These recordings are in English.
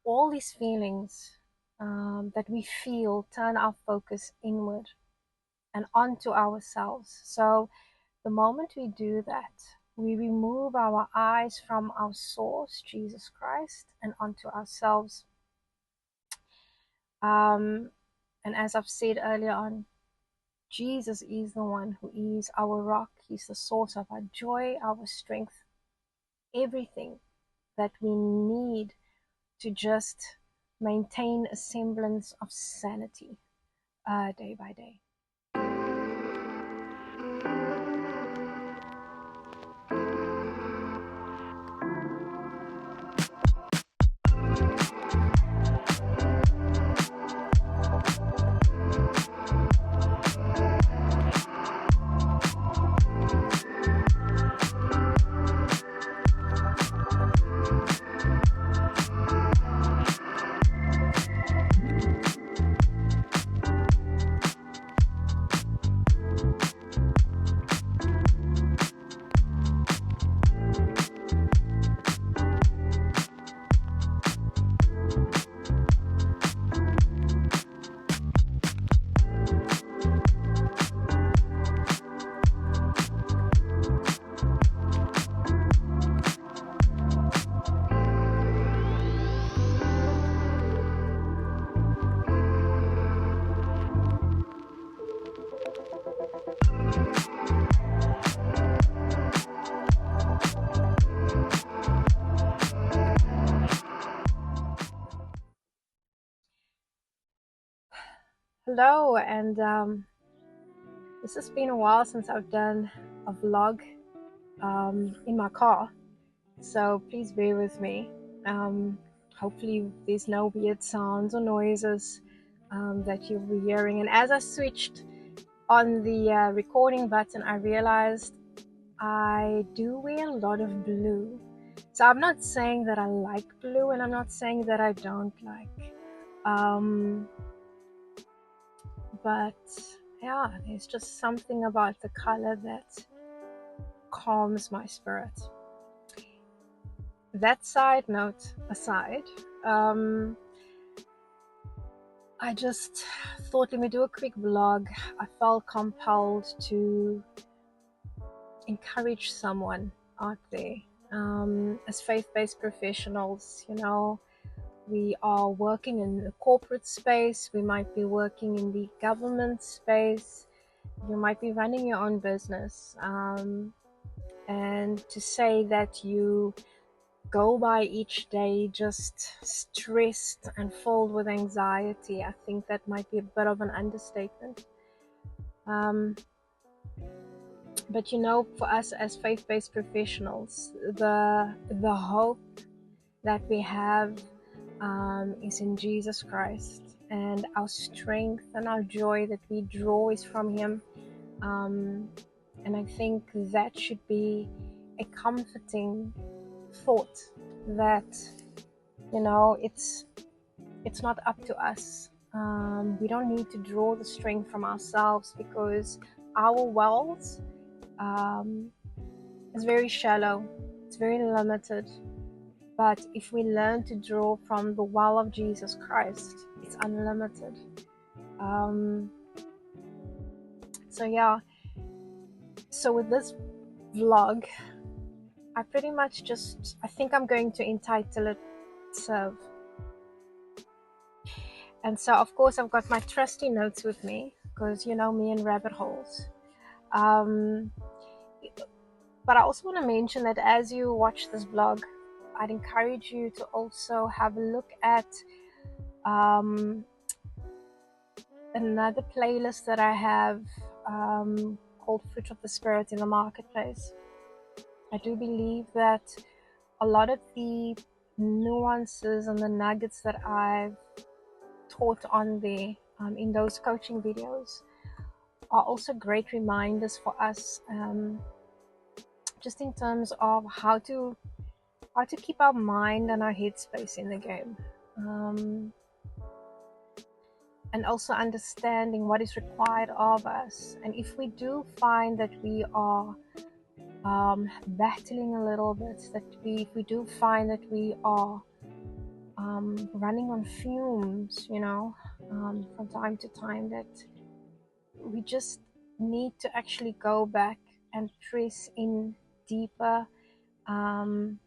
all these feelings that we feel turn our focus inward and onto ourselves. So the moment we do that, we remove our eyes from our source, Jesus Christ, and onto ourselves. And as I've said earlier on, Jesus is the one who is our rock. He's the source of our joy, our strength, everything that we need to just maintain a semblance of sanity day by day. Hello, and this has been a while since I've done a vlog in my car, so please bear with me. Hopefully there's no weird sounds or noises that you'll be hearing. And as I switched on the recording button, I realized I do wear a lot of blue. So I'm not saying that I like blue, and I'm not saying that I don't like. But yeah, there's just something about the color that calms my spirit. That side note aside, I just thought, let me do a quick vlog. I felt compelled to encourage someone out there. As faith-based professionals, we are working in the corporate space, we might be working in the government space, you might be running your own business, and to say that you go by each day just stressed and filled with anxiety, I think that might be a bit of an understatement. But for us as faith-based professionals, the hope that we have is in Jesus Christ, and our strength and our joy that we draw is from Him. And I think that should be a comforting thought that it's not up to us. We don't need to draw the strength from ourselves, because our wells is very shallow, it's very limited. But if we learn to draw from the well of Jesus Christ, it's unlimited. So with this vlog, I pretty much I think I'm going to entitle it Serve. And so of course I've got my trusty notes with me, because me and rabbit holes. But I also want to mention that as you watch this vlog, I'd encourage you to also have a look at another playlist that I have called Fruit of the Spirit in the Marketplace. I do believe that a lot of the nuances and the nuggets that I've taught on there in those coaching videos are also great reminders for us, just in terms of how to keep our mind and our headspace in the game, and also understanding what is required of us. And if we do find that we are battling a little bit, if we do find that we are running on fumes, from time to time, that we just need to actually go back and press in deeper in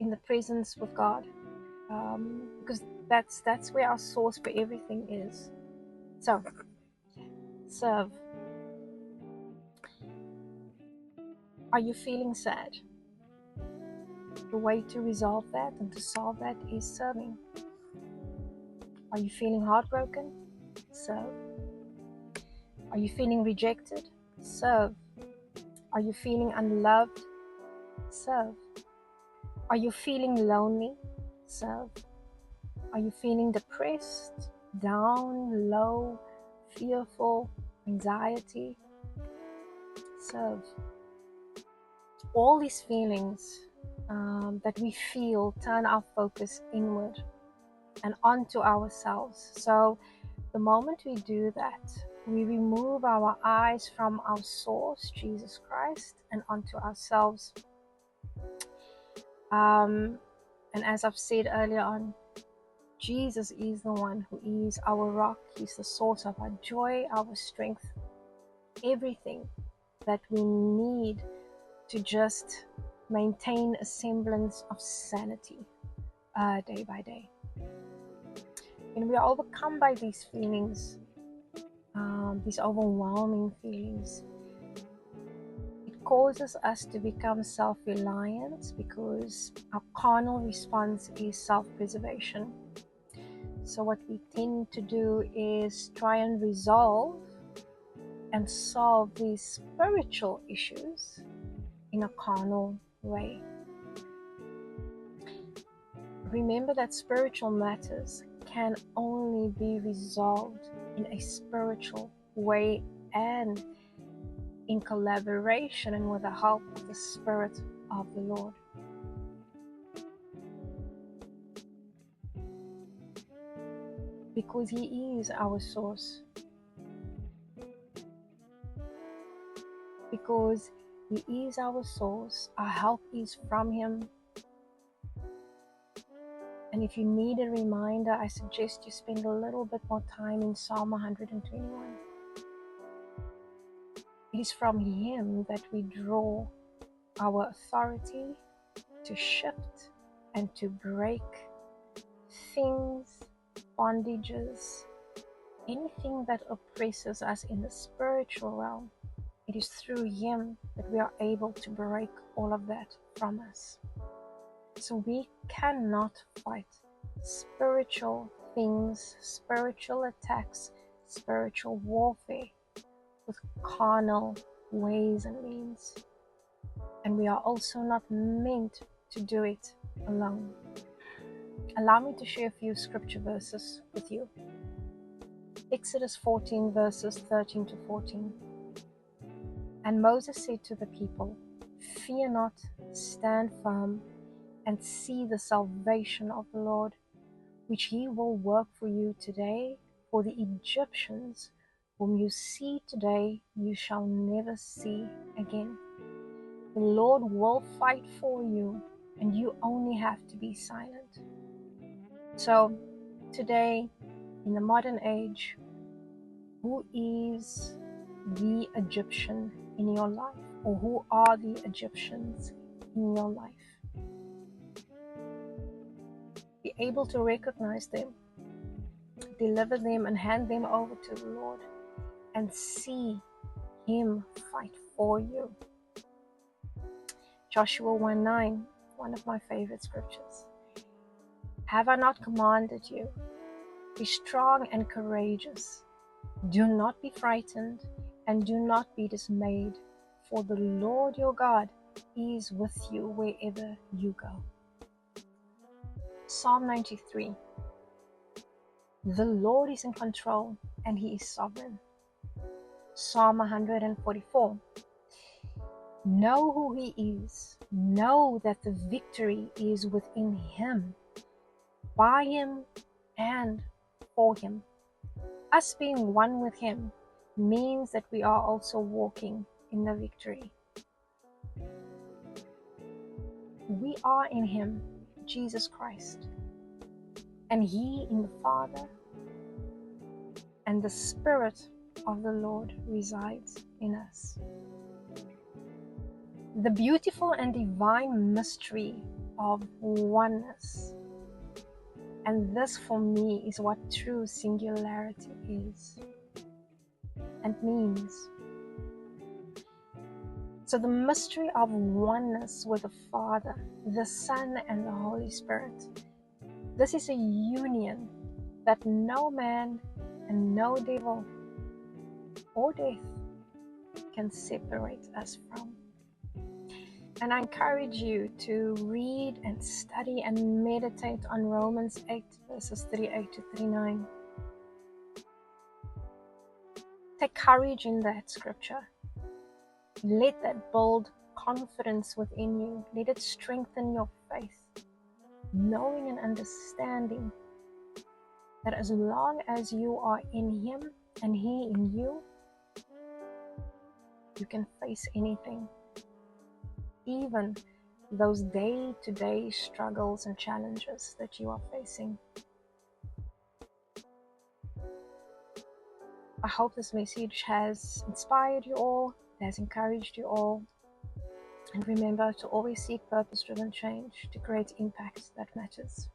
the presence with God, because that's where our source for everything is. So, serve. Are you feeling sad? The way to resolve that and to solve that is serving. Are you feeling heartbroken? Serve. Are you feeling rejected? Serve. Are you feeling unloved? Serve. Are you feeling lonely? Serve. Are you feeling depressed, down, low, fearful, anxiety? Serve. All these feelings that we feel turn our focus inward and onto ourselves. So the moment we do that, we remove our eyes from our source, Jesus Christ, and onto ourselves. And as I've said earlier on, Jesus is the one who is our rock. He's the source of our joy, our strength, everything that we need to just maintain a semblance of sanity day by day. When we are overcome by these feelings, these overwhelming feelings, it causes us to become self-reliant, because our carnal response is self-preservation. So what we tend to do is try and resolve and solve these spiritual issues in a carnal way. Remember that spiritual matters can only be resolved in a spiritual way and in collaboration and with the help of the Spirit of the Lord. Because He is our source. Because He is our source, our help is from Him. And if you need a reminder, I suggest you spend a little bit more time in Psalm 121. It is from Him that we draw our authority to shift and to break things, bondages, anything that oppresses us in the spiritual realm. It is through Him that we are able to break all of that from us. So we cannot fight spiritual things, spiritual attacks, spiritual warfare with carnal ways and means. And we are also not meant to do it alone. Allow me to share a few scripture verses with you. Exodus 14 verses 13 to 14. And Moses said to the people, "Fear not, stand firm, and see the salvation of the Lord, which He will work for you today. For the Egyptians whom you see today, you shall never see again. The Lord will fight for you, and you only have to be silent." So today, in the modern age, who is the Egyptian in your life? Or who are the Egyptians in your life? Be able to recognize them, deliver them, and hand them over to the Lord, and see Him fight for you. Joshua 1:9, one of my favorite scriptures. Have I not commanded you? Be strong and courageous. Do not be frightened, and do not be dismayed, for the Lord your God is with you wherever you go. Psalm 93. The Lord is in control, and He is sovereign. Psalm 144. Know who He is. Know that the victory is within Him, by Him, and for Him. Us being one with Him means that we are also walking in the victory. We are in Him Jesus Christ, and He in the Father, and the Spirit of the Lord resides in us. The beautiful and divine mystery of oneness. And this for me is what true singularity is and means. So the mystery of oneness with the Father, the Son, and the Holy Spirit. This is a union that no man and no devil or death can separate us from. And I encourage you to read and study and meditate on Romans 8, verses 38 to 39. Take courage in that scripture. Let that build confidence within you. Let it strengthen your faith, knowing and understanding that as long as you are in Him and He in you, you can face anything. Even those day-to-day struggles and challenges that you are facing. I hope this message has inspired you all, has encouraged you all. And remember to always seek purpose-driven change to create impact that matters.